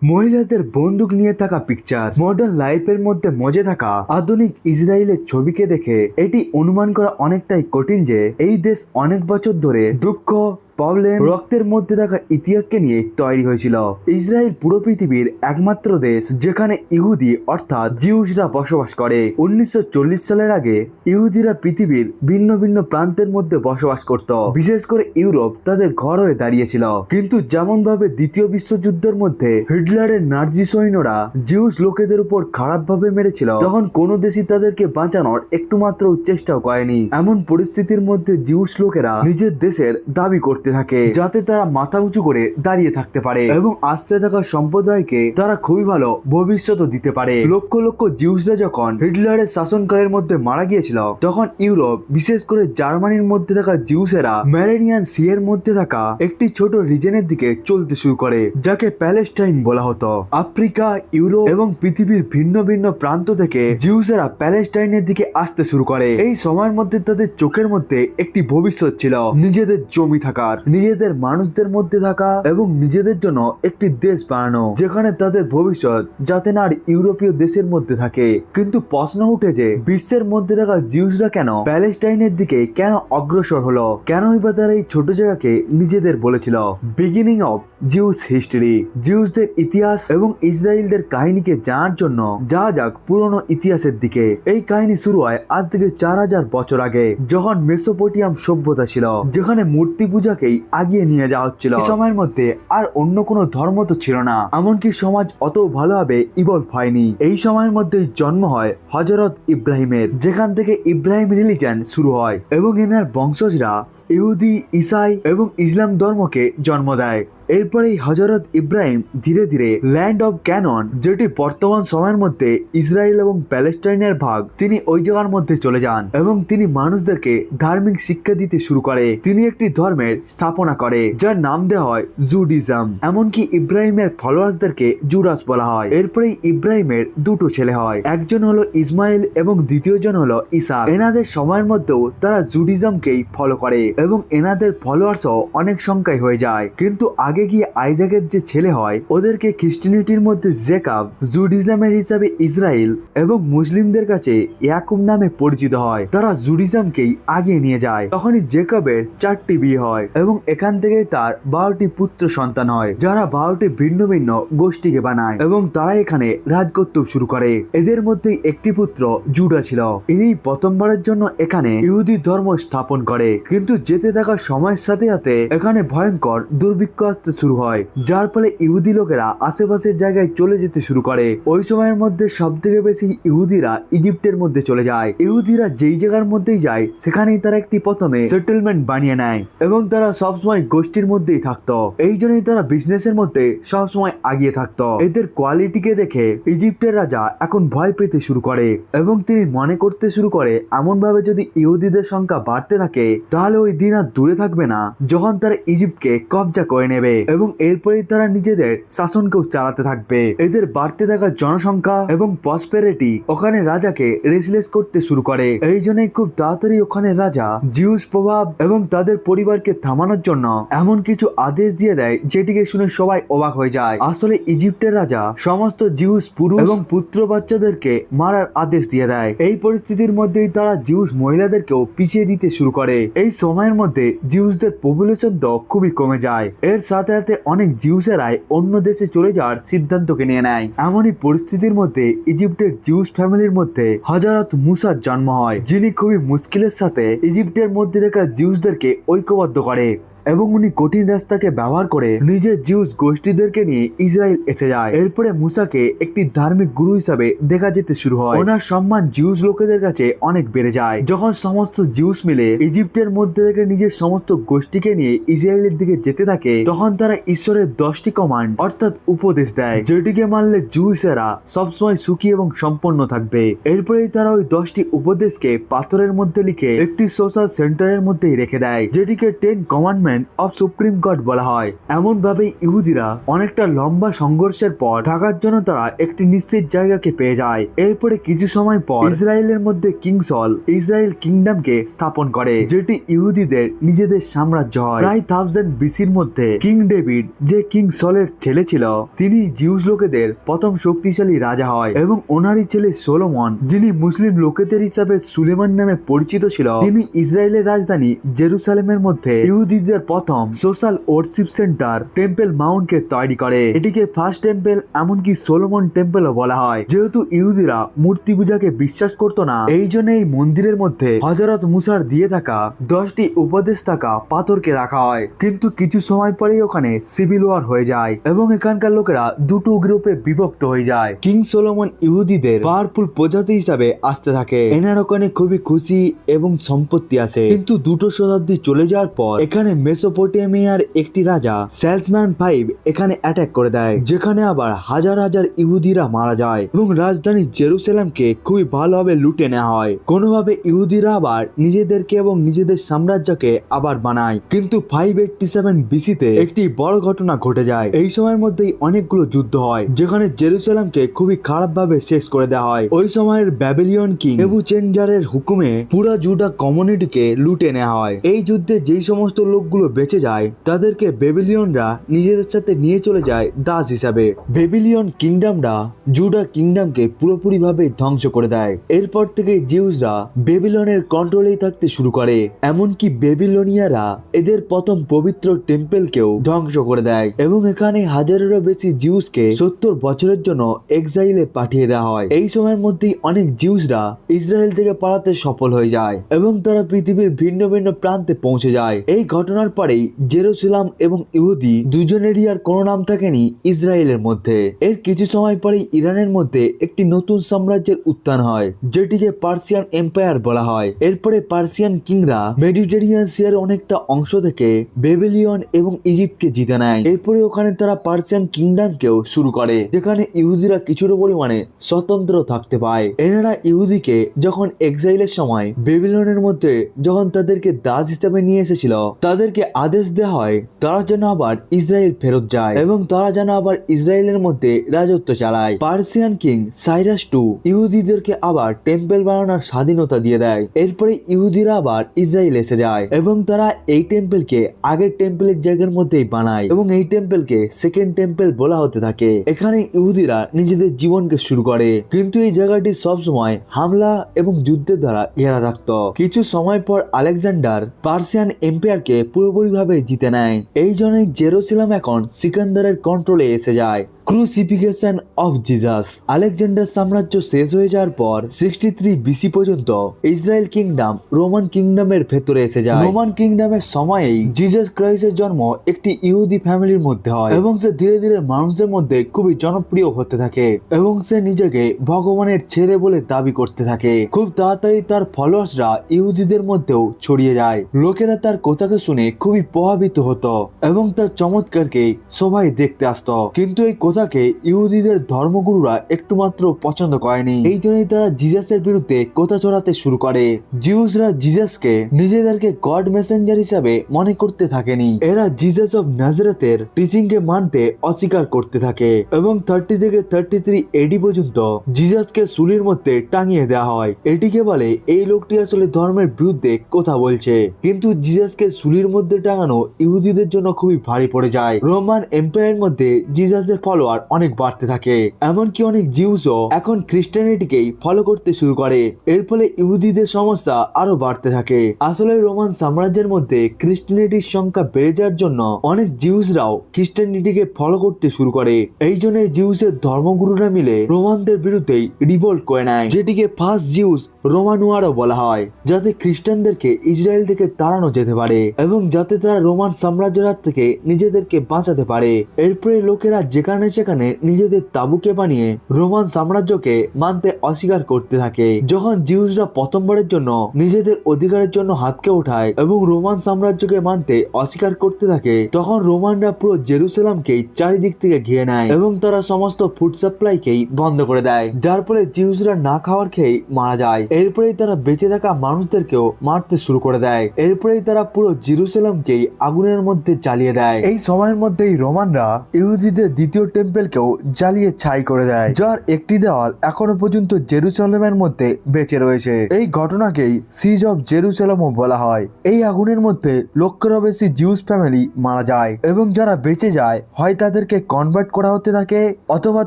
মহিলাদের বন্দুক নিয়ে থাকা পিকচার, মডার্ন লাইফের মধ্যে মজে থাকা আধুনিক ইসরায়েলের ছবিকে দেখে এটি অনুমান করা অনেকটাই কঠিন যে এই দেশ অনেক বছর ধরে দুঃখ, প্রবলেম, রক্তের মধ্যে থাকা ইতিহাসকে নিয়ে তৈরি হয়েছিল। ইসরায়েল পুরো পৃথিবীর একমাত্র দেশ যেখানে ইহুদি অর্থাৎ জিউসরা বসবাস করে। 1940 সালের আগে ইহুদিরা পৃথিবীর ভিন্ন ভিন্ন প্রান্তের মধ্যে বসবাস করত, বিশেষ করে ইউরোপ তাদের ঘর হয়ে দাঁড়িয়েছিল। কিন্তু যেমন ভাবে দ্বিতীয় বিশ্বযুদ্ধের মধ্যে হিটলারের নাজি সৈন্যরা জিউস লোকেদের উপর খারাপ ভাবে মেরেছিল, তখন কোনো দেশই তাদেরকে বাঁচানোর একটু মাত্র চেষ্টাও করেনি। এমন পরিস্থিতির মধ্যে জিউস লোকেরা নিজের দেশের দাবি করতে থাকে যাতে তারা মাথা উঁচু করে দাঁড়িয়ে থাকতে পারে এবং আসতে থাকা সম্প্রদায়কে তারা খুবই ভালো ভবিষ্যৎ দিতে পারে। লক্ষ লক্ষ জিউসরা যখন হিটলারের শাসনকালের মধ্যে মারা গিয়েছিল, তখন ইউরোপ বিশেষ করে জার্মানির মধ্যে থাকা জিউসেরা মেডিটেরিয়ান সি এর মধ্যে থাকা একটি ছোট রিজনের দিকে চলতে শুরু করে, যাকে প্যালেস্টাইন বলা হতো। আফ্রিকা, ইউরোপ এবং পৃথিবীর ভিন্ন ভিন্ন প্রান্ত থেকে জিউসেরা প্যালেস্টাইনের দিকে আসতে শুরু করে। এই সময়ের মধ্যে তাদের চোখের মধ্যে একটি ভবিষ্যৎ ছিল, নিজেদের জমি থাকার, নিজেদের মানুষদের মধ্যে থাকা এবং নিজেদের জন্য একটি দেশ বানানো যেখানে তাদের ভবিষ্যৎ যাতে না আর ইউরোপীয় দেশের মধ্যে থাকে। কিন্তু প্রশ্ন উঠে যে বিশ্বের মধ্যে থাকা জিউসরা কেন প্যালেস্টাইনের দিকে কেন অগ্রসর হলো, কেনই বা তারা এই ছোট জায়গাকে নিজেদের বলেছিল। বিগিনিং অফ জিউস হিস্ট্রি, জিউসদের ইতিহাস এবং ইসরায়েলদের কাহিনীকে জানার জন্য যাওয়া যাক পুরনো ইতিহাসের দিকে। এই কাহিনী শুরু হয় আজ থেকে 4000 বছর আগে, যখন মেসোপটেমিয়াম সভ্যতা ছিল, যেখানে মূর্তি পূজাকেই আগিয়ে নিয়ে যাওয়া হচ্ছিল। এই সময়ের মধ্যে আর অন্য কোনো ধর্ম তো ছিল না, এমনকি সমাজ অত ভালোভাবে ইভলভ হয়নি। এই সময়ের মধ্যে জন্ম হয় হযরত ইব্রাহিমের, যেখান থেকে ইব্রাহিম রিলিজিয়ন শুরু হয় এবং এনার বংশজরা ইহুদি, ইসাই এবং ইসলাম ধর্মকে জন্ম দেয়। এরপরে হযরত ইব্রাহিম ধীরে ধীরে ল্যান্ড অফ ক্যানন, যেটি বর্তমান সময়ের মধ্যে ইসরায়েল এবং প্যালেস্টাইনের ভাগ, তিনি ওই জায়গার মধ্যে চলে যান এবং তিনি মানুষদেরকে ধার্মিক শিক্ষা দিতে শুরু করে। তিনি একটি ধর্মের স্থাপনা করে যার নাম দেওয়া হয় জুডিজম। এমনকি ইব্রাহিমের ফলোয়ার্সদেরকে জুডাস বলা হয়। এরপরে ইব্রাহিমের দুটো ছেলে হয়, একজন হলো ইসমাইল এবং দ্বিতীয়জন হলো ইসাক। এনাদের সময়ের মধ্যেও তারা জুডিজমকেই ফলো করে এবং এনাদের ফলোয়ার্সও অনেক সংখ্যায় হয়ে যায়। কিন্তু আগে গিয়ে আইজাকের যে ছেলে হয়, ওদেরকে খ্রিস্টানিটির মধ্যে জেকাব, জুডিজমের হিসাবে ইসরায়েল এবং মুসলিমদের কাছে ইয়াকুব নামে পরিচিত হয়। তারা জুডিজমকেই আগিয়ে নিয়ে যায়। তখনই জেকাবের 4টি বিয়ে হয় এবং এখান থেকে তার 12টি পুত্র সন্তান হয়, যারা 12টি ভিন্ন ভিন্ন গোষ্ঠীকে বানায় এবং তারা এখানে রাজ করতে শুরু করে। এদের মধ্যে একটি পুত্র জুডা ছিল, ইনি প্রথমবারের জন্য এখানে ইহুদি ধর্ম স্থাপন করে। কিন্তু যেতে থাকা সময়ের সাথে সাথে এখানে ভয়ঙ্কর দুর্ভিক্ষ আসতে শুরু হয়, যার ফলে ইহুদি লোকেরা আশেপাশের জায়গায় চলে যেতে শুরু করে। ওই সময়ের মধ্যে সব থেকে বেশি ইহুদিরা ইজিপ্টের মধ্যে চলে যায়। ইহুদিরা যেই জায়গার মধ্যেই যায় সেখানেই তারা একটি প্রথমে সেটেলমেন্ট বানিয়ে নেয় এবং তারা সবসময় গোষ্ঠীর মধ্যেই থাকতো। এই জন্যই তারা বিজনেসের মধ্যে সবসময় আগিয়ে থাকতো। এদের কোয়ালিটিকে দেখে ইজিপ্টের রাজা এখন ভয় পেতে শুরু করে এবং তিনি মনে করতে শুরু করে এমন ভাবে যদি ইহুদিদের সংখ্যা বাড়তে থাকে তাহলে ওই দিন আর দূরে থাকবে না যখন তারা ইজিপ্টকে কবজা করে নেবে এবং এরপরেই তারা নিজেদের শাসনকেও চালাতে থাকবে। এদের বাড়তে থাকা জনসংখ্যা এবং প্রসপেরিটি ওখানে রাজাকে রেসলেস করতে শুরু করে। এই জন্যই খুব তাড়াতাড়ি ওখানে রাজা জিউস প্রভাব এবং তাদের পরিবারকে থামানোর জন্য এমন কিছু আদেশ দিয়ে দেয় যেটিকে শুনে সবাই অবাক হয়ে যায়। আসলে ইজিপ্টের রাজা সমস্ত জিউস পুরুষ এবং পুত্র বাচ্চাদেরকে মারার আদেশ দিয়ে দেয়। এই পরিস্থিতির মধ্যেই তারা জিউস মহিলাদেরকেও পিছিয়ে দিতে শুরু করে। এই সময়ের মধ্যে জিউসদের পপুলেশন তো খুবই কমে যায়। এর সাথে সাথে অনেক জিউসেরাই অন্য দেশে চলে যাওয়ার সিদ্ধান্তকে নিয়ে নেয়। এমনই পরিস্থিতির মধ্যে ইজিপ্টের জিউস ফ্যামিলির মধ্যে হযরত মুসার জন্ম হয়, যিনি খুবই মুশকিলের সাথে ইজিপ্টের মধ্যে থাকা জিউসদেরকে ঐক্যবদ্ধ করে এবং উনি কঠিন রাস্তাকে ব্যবহার করে নিজের জিউস গোষ্ঠীদেরকে নিয়ে ইসরায়েল এসে যায়। এরপরে মুসাকে একটি ধার্মিক গুরু হিসাবে দেখা যেতে শুরু হয়। ওনার সম্মান জিউস লোকেদের কাছে অনেক বেড়ে যায়। যখন সমস্ত জিউস মিলে ইজিপ্টের মধ্যে থেকে নিজের সমস্ত গোষ্ঠীকে নিয়ে ইসরায়েলের দিকে যেতে থাকে, তখন তারা ঈশ্বরের 10টি কমান্ড অর্থাৎ উপদেশ দেয়, যেটিকে মানলে জিউসেরা সবসময় সুখী এবং সম্পন্ন থাকবে। এরপরেই তারা ওই 10টি উপদেশকে পাথরের মধ্যে লিখে একটি সোশ্যাল সেন্টারের মধ্যেই রেখে দেয়, যেটিকে 10 commandment hand of supreme court বলা হয়। এমন ভাবে ইহুদিরা অনেকটা লম্বা সংঘর্ষের পর থাকার জন্য তারা একটি নিশ্চিত জায়গাকে পেয়ে যায়। এরপরে কিছু সময় পর ইসরায়েলের মধ্যে কিং সল ইসরায়েল কিংডমকে স্থাপন করে, যেটি ইহুদিদের নিজেদের সাম্রাজ্য হয়। প্রায় 1000 বিসির মধ্যে কিং ডেভিড, যে কিং সলের ছেলে ছিল, তিনি জিউস লোকেদের প্রথম শক্তিশালী রাজা হয় এবং ওনারই ছেলে সোলোমন, যিনি মুসলিম লোকেদের হিসাবে সুলেমান নামে পরিচিত ছিল, তিনি ইসরায়েলের রাজধানী জেরুসালেমের মধ্যে ইহুদিদের প্রথম সোশ্যাল ওয়ার্শিপ সেন্টার টেম্পল মাউন্টকে তৈরি করে। এটিকে ফার্স্ট টেম্পল, এমনকি সোলোমন টেম্পলও বলা হয়। যেহেতু ইহুদিরা মূর্তি পূজাকে বিশ্বাস করতো না, এই জন্য এই মন্দিরের মধ্যে হযরত মুসার দিয়ে থাকা 10টি উপদেশ থাকা পাথরকে রাখা হয়। কিন্তু কিছু সময় পরেই ওখানে সিভিল ওয়ার হয়ে যায় এবং এখানকার লোকেরা দুটো গ্রুপে বিভক্ত হয়ে যায়। কিং সোলোমন ইহুদিদের পাওয়ারফুল প্রজাতি হিসাবে আসতে থাকে। এনার ওখানে খুবই খুশি এবং সম্পত্তি আছে। কিন্তু দুটো শতাব্দী চলে যাওয়ার পর এখানে মেসোপটেমিয়ার একটি রাজা সেলসম্যান 5 এখানে অ্যাটাক করে দেয়, যেখানে আবার হাজার হাজার ইহুদিরা মারা যায় এবং রাজধানী জেরুসালেমকে খুবই ভালোভাবে লুটে নেওয়া হয়। কোনোভাবে ইহুদিরা আবার নিজেদেরকে এবং নিজেদের সাম্রাজ্যকে আবার বানায়। কিন্তু 587 বিসিতে একটি বড় ঘটনা ঘটে যায়। এই সময়ের মধ্যেই অনেকগুলো যুদ্ধ হয়, যেখানে জেরুসালেমকে খুবই খারাপ ভাবে শেষ করে দেওয়া হয়। ওই সময়ের ব্যাবিলিয়ন কিং নেবুচারনেজারের হুকুমে পুরো জুডা কমিউনিটিকে লুটে নেওয়া হয়। এই যুদ্ধে যেই সমস্ত লোকগুলো বেঁচে যায় তাদেরকে বেবিলিয়নরা নিজেদের সাথে নিয়ে চলে যায় দাস হিসাবে। বেবিলিয়ন কিংডমরা জুডা কিংডমকে পুরোপুরি ভাবে ধ্বংস করে দেয়। এরপর থেকে জিউসরা বেবিলনের কন্ট্রোলেই থাকতে শুরু করে, এমনকি বেবিলনিয়ারা এদের প্রথম পবিত্র টেম্পলকেও ধ্বংস করে দেয় এবং এখানে হাজারেরও বেশি জিউসকে 70 বছরের জন্য এক্সাইলে পাঠিয়ে দেওয়া হয়। এই সময়ের মধ্যেই অনেক জিউসরা ইসরায়েল থেকে পালাতে সফল হয়ে যায় এবং তারা পৃথিবীর ভিন্ন ভিন্ন প্রান্তে পৌঁছে যায়। এই ঘটনার পরেই জেরুসালেম এবং ইহুদি দুজনেরই আর কোনো নাম থাকেনি ইসরায়েলের মধ্যে। এর কিছু সময় পরেই ইরানের মধ্যে একটি নতুন সাম্রাজ্যের উত্থান হয়, যেটিকে পার্সিয়ান এম্পায়ার বলা হয়। এরপরে পার্সিয়ান কিংরা মেডিটেরিয়ান সিয়ার অনেকটা অংশ থেকে বেবিলিয়ন এবং ইজিপ্টকে জিতে নেয়। এরপরে ওখানে তারা পার্সিয়ান কিংডমকেও শুরু করে, যেখানে ইহুদিরা কিছুটা পরিমাণে স্বতন্ত্র থাকতে পায়। এনারা ইহুদিকে যখন এক্সাইলের সময় বেবিলনের মধ্যে যখন তাদেরকে দাস হিসেবে নিয়ে এসেছিল, তাদেরকে আদেশ দেওয়া হয় তারা যেন আবার ইসরায়েল ফেরত যায় এবং তারা যেন আবার ইসরায়েলের মধ্যে রাজত্ব চালায়। পার্সিয়ান কিং সাইরাস 2 ইহুদিদেরকে আবার টেম্পল বানানোর স্বাধীনতা দিয়ে দেয়। এরপরে ইহুদিরা আবার ইসরায়েল এসে যায় এবং তারা এই টেম্পলকে আগের টেম্পলের জায়গার মধ্যেই বানায় এবং এই টেম্পলকে সেকেন্ড টেম্পল বলা হতে থাকে। এখানে ইহুদিরা নিজেদের জীবনকে শুরু করে, কিন্তু এই জায়গাটি সবসময় হামলা এবং যুদ্ধের দ্বারা ঘেরা থাকতো। কিছু সময় পর আলেকজান্ডার পার্সিয়ান এম্পায়ারকে পুরোপুরিভাবে জিতে নেয়। এই জন্যই জেরুসালেম এখন সিকান্দারের কন্ট্রোলে এসে যায়। ক্রুসিফিকেশন অফ জিজাস। আলেকজান্ডার সাম্রাজ্য শেষ হয়ে যাওয়ার পর 63 বিসি পর্যন্ত ইসরায়েল কিংডম রোমান কিংডমের ভেতরে এসে যায়। রোমান কিংডমের সময়েই জিজাস ক্রাইস্টের জন্ম একটি ইহুদি ফ্যামিলির মধ্যে হয় এবং সে ধীরে ধীরে মানুষদের মধ্যে খুবই জনপ্রিয় হতে থাকে এবং সে নিজেকে ভগবানের ছেলে বলে দাবি করতে থাকে। খুব তাড়াতাড়ি তার ফলোয়ার্সরা ইহুদিদের মধ্যেও ছড়িয়ে যায়। লোকেরা তার কথাকে শুনে খুবই প্রভাবিত হতো এবং তার চমৎকারকে সবাই দেখতে আসতো। কিন্তু এই কথাকে ইহুদিদের ধর্মগুরুরা একটু মাত্র পছন্দ করেনি। এই জন্যই তারা জিজাসের বিরুদ্ধে কথা ছড়াতে শুরু করে। জিউসরা জিজাসকে নিজেদেরকে গড মেসেঞ্জার হিসাবে মনে করতে থাকেনি। এরা জিজাস অফ নাজারেথের টিচিং কে মানতে অস্বীকার করতে থাকে এবং 30 থেকে 33 এডি পর্যন্ত জিজাসকে শুলির মধ্যে টাঙিয়ে দেওয়া হয়। এটিকে বলে এই লোকটি আসলে ধর্মের বিরুদ্ধে কথা বলছে। কিন্তু জিজাসকে শুলির মধ্যে টাঙানো ইহুদিদের জন্য খুবই ভারী পড়ে যায়। রোমান এম্পায়ারের মধ্যে জিজাসের ফলোয়ার অনেক বাড়তে থাকে, এমনকি অনেক জিউসও এখন খ্রিস্টানিটিকেই ফলো করতে শুরু করে। এর ফলে ইহুদিদের সমস্যা আরো বাড়তে থাকে। আসলে রোমান সাম্রাজ্যের মধ্যে খ্রিস্টানিটির সংখ্যা বেড়ে যাওয়ার জন্য অনেক জিউসরাও খ্রিস্টানিটিকে ফলো করতে শুরু করে। এই জন্য জিউসের ধর্মগুরুরা মিলে রোমানদের বিরুদ্ধেই রিভোল্ট করে নেয়, যেটিকে ফার্স্ট জিউস রোমানুয়ারও বলা হয়, যাতে খ্রিস্টানদেরকে ইসরায়েল থেকে তাড়ানো যেতে পারে এবং যাতে তারা রোমান সাম্রাজ্যের হাত থেকে নিজেদেরকে বাঁচাতে পারে। এরপরে লোকেরা যেখানে সেখানে নিজেদের তাঁবুকে বানিয়ে রোমান সাম্রাজ্যকে মানতে অস্বীকার করতে থাকে। যখন জিউসরা প্রথমবারের জন্য নিজেদের অধিকারের জন্য হাতকে ওঠায় এবং রোমান সাম্রাজ্যকে মানতে অস্বীকার করতে থাকে, তখন রোমানরা পুরো জেরুসালামকেই চারিদিক থেকে ঘিরে নেয় এবং তারা সমস্ত ফুড সাপ্লাইকেই বন্ধ করে দেয়, যার ফলে জিউসরা না খাওয়ার খেয়ে মারা যায়। এরপরেই তারা বেঁচে থাকা মানুষদেরকেও মারতে শুরু করে দেয়। এরপরেই তারা পুরো জেরুসালামকেই আগুনের মধ্যে জ্বালিয়ে দেয়। এই সময়ের মধ্যেই রোমানরা ইহুদিদের দ্বিতীয় টেম্পেলকেও জ্বালিয়ে ছাই করে দেয়, যার একটি দেওয়াল এখনো পর্যন্ত জেরুসালামের মধ্যে বেঁচে রয়েছে। এই ঘটনাকেই সিজ অফ জেরুসালামও বলা হয়। এই আগুনের মধ্যে লক্ষেরও বেশি জিউস ফ্যামিলি মারা যায় এবং যারা বেঁচে যায় হয় তাদেরকে কনভার্ট করা হতে থাকে অথবা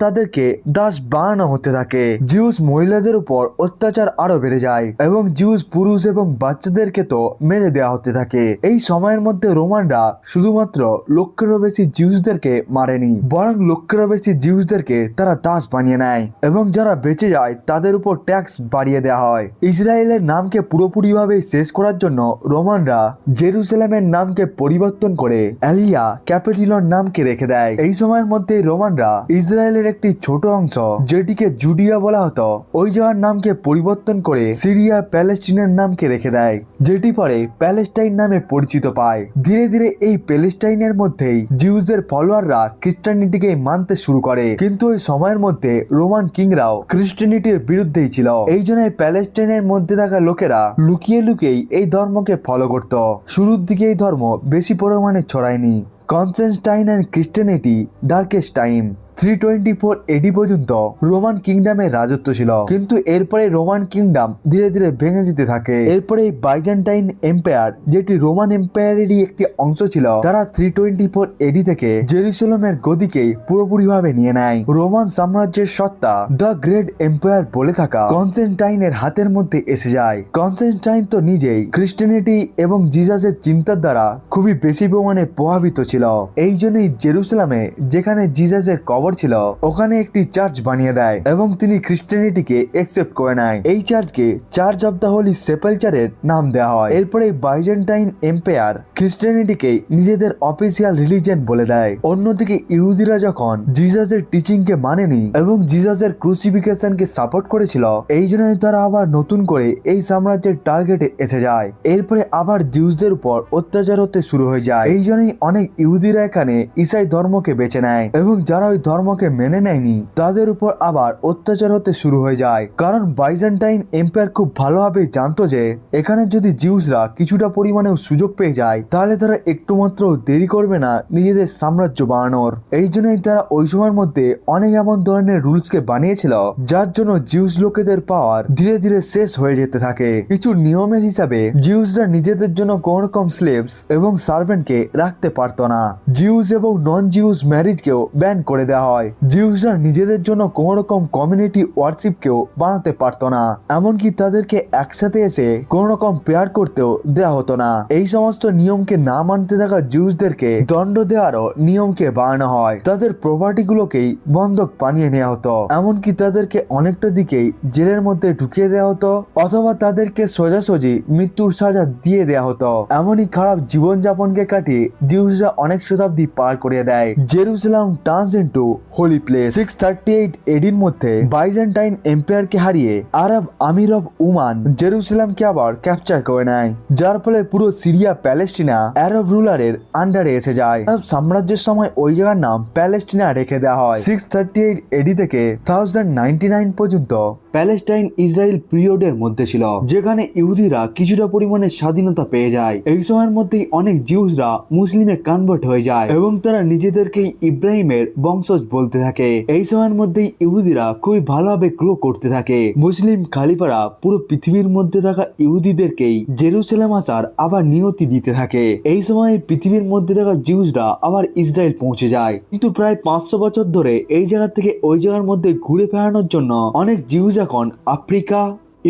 তাদেরকে দাস বানানো হতে থাকে। জিউস মহিলাদের উপর অত্যাচার আরো বেড়ে যায় এবং জিউস পুরুষ এবং বাচ্চাদেরকে তো মেরে দেওয়া হতে থাকে। এই সময়ের মধ্যে রোমানরা শুধুমাত্র লক্ষেরও বেশি জিউসদেরকে মারেনি, বরং লক্ষেরও বেশি জিউসদেরকে তারা দাস বানিয়ে নেয় এবং যারা বেঁচে যায় তাদের উপর ট্যাক্স বাড়িয়ে দেওয়া হয়। ইসরায়েলের নামকে পুরোপুরিভাবে শেষ করার জন্য রোমানরা জেরুসালামের নামকে পরিবর্তন করে এলিয়া ক্যাপিটলন নামকে রেখে দেয়। এই সময়ের মধ্যে রোমানরা ইসরায়েলের একটি ছোট অংশ যেটিকে জুডিয়া বলা হতো ওই জায়গার নামকে পরিবর্তন করে সিরিয়া প্যালেস্টিনের নামকে রেখে দেয়, যেটি পরে প্যালেস্টাইন নামে পরিচিত পায়। ধীরে ধীরে এই প্যালেস্টাইনের মধ্যেই জিউসদের ফলোয়াররা খ্রিস্টানিটিকে মানতে শুরু করে, কিন্তু ওই সময়ের মধ্যে রোমান কিংরাও খ্রিস্টানিটির বিরুদ্ধেই ছিল। এই জন্য প্যালেস্টাইনের মধ্যে থাকা লোকেরা লুকিয়ে লুকিয়েই এই ধর্মকে ফলো করত। শুরুর দিকে এই ধর্ম বেশি পরিমাণে ছড়ায়নি। Constantine and Christianity darkest time 324 AD পর্যন্ত রোমান কিংডমের রাজত্ব ছিল, কিন্তু এরপরে রোমান কিংডম ধীরে ধীরে ভেঙে যেতে থাকে। এরপরে বাইজেন্টাইন এম্পায়ার, যেটি রোমান এম্পায়ারেরই একটি অংশ ছিল, তারা 324 এডি থেকে জেরুসালামের গদিকে পুরোপুরিভাবে নিয়ে নেয়। রোমান সাম্রাজ্যের সত্তা দ্য গ্রেট এম্পায়ার বলে থাকা কনস্ট্যান্টাইনের হাতের মধ্যে এসে যায়। কনস্ট্যান্টাইন তো নিজেই খ্রিস্টানিটি এবং জিজাসের চিন্তার দ্বারা খুবই বেশি পরিমাণে প্রভাবিত ছিল। এই জন্যই জেরুসালামে যেখানে জিজাসের কবর ছিল ওখানে একটি চার্চ বানিয়ে দেয় এবং তিনি খ্রিস্টানিটিকে একসেপ্ট করে নেয়। এই চার্চকে চার্চ অফ দ্য হোলি সেপালচারের নাম দেওয়া হয়। এরপরে বাইজেন্টাইন এম্পায়ার খ্রিস্টানিটিকে নিজেদের অফিসিয়াল রিলিজিয়ন বলে দেয়। অন্যদিকে ইহুদিরা যখন জিজাসের টিচিংকে মানেনি এবং জিজাসের ক্রুসিফিকেশনকে সাপোর্ট করেছিল, এই জন্যই তারা আবার নতুন করে এই সাম্রাজ্যের টার্গেটে এসে যায়। এরপরে আবার জিউসদের উপর অত্যাচার হতে শুরু হয়ে যায়। এই জন্যই অনেক ইহুদিরা এখানে ঈসাই ধর্মকে বেছে নেয় এবং যারা ওই ধর্মকে মেনে নেয়নি তাদের উপর আবার অত্যাচার হতে শুরু হয়ে যায়। কারণ বাইজেন্টাইন এম্পায়ার খুব ভালোভাবে জানতো যে এখানে যদি জিউসরা কিছুটা পরিমাণেও সুযোগ পেয়ে যায় তাহলে তারা একটু মাত্র দেরি করবে না নিজেদের সাম্রাজ্য বানানোর। এই জন্যই তারা ওই সময়ের মধ্যে অনেক এমন ধরনের রুলসকে বানিয়েছিল যার জন্য জিউস লোকেদের পাওয়ার ধীরে ধীরে শেষ হয়ে যেতে থাকে। কিছু নিয়মের হিসাবে জিউসরা নিজেদের জন্য কোন রকম স্লেভস এবং সার্ভেন্টকে রাখতে পারতো না। জিউস এবং নন জিউস ম্যারেজকেও ব্যান করে দেওয়া হয়। জিউসরা নিজেদের জন্য কোন রকম কমিউনিটি ওয়ার্শিপকেও বানাতে পারতো না, এমনকি তাদেরকে একসাথে এসে কোন রকম পেয়ার করতেও দেওয়া হতো না। এই সমস্ত নিয়মকে না মানতে থাকা জিউসদেরকে দণ্ড দেওয়ারও নিয়মকে বানানো হয়। তাদের প্রপার্টি গুলোকেই বন্ধক বানিয়ে নেওয়া হতো, এমনকি তাদেরকে অনেকটা দিকেই জেলের মধ্যে ঢুকিয়ে দেওয়া হতো অথবা তাদেরকে সোজাসুজি মৃত্যুর সাজা দিয়ে দেওয়া হতো। এমনই খারাপ জীবনযাপনকে কাটিয়ে জিউসরা অনেক শতাব্দী পার করে দেয়। Jerusalem turns into Holi place. 638 এডির মধ্যে বাইজেন্টাইন এম্পায়ারকে হারিয়ে আরব আমির অফ উমান জেরুসালামকে আবার ক্যাপচার করে নেয়, যার ফলে পুরো সিরিয়া প্যালেস্টিনা আরব রুলারের আন্ডারে এসে যায়। আরব সাম্রাজ্যের সময় ওই জায়গার নাম প্যালেস্টিনা রেখে দেওয়া হয়। 638 এডি থেকে 1099 পর্যন্ত প্যালেস্টাইন ইসরায়েল পিরিয়ডের মধ্যে ছিল, যেখানে ইহুদিরা কিছুটা পরিমাণে স্বাধীনতা পেয়ে যায়। এই সময়ের মধ্যেই অনেক জিউসরা মুসলিমে কনভার্ট হয়ে যায় এবং তারা নিজেদেরকেই ইব্রাহিমের বংশজ বলতে থাকে। এই সময়ের মধ্যেই ইহুদিরা খুবই ভালোভাবে গ্রো করতে থাকে। মুসলিম খালিফারা পুরো পৃথিবীর মধ্যে থাকা ইহুদিদেরকেই জেরুসালাম আসার আবার নিয়তি দিতে থাকে। এই সময় পৃথিবীর মধ্যে থাকা জিউসরা আবার ইসরায়েল পৌঁছে যায়, কিন্তু প্রায় 500 বছর ধরে এই জায়গা থেকে ওই জায়গার মধ্যে ঘুরে বেড়ানোর জন্য অনেক জিউস এখন আফ্রিকা,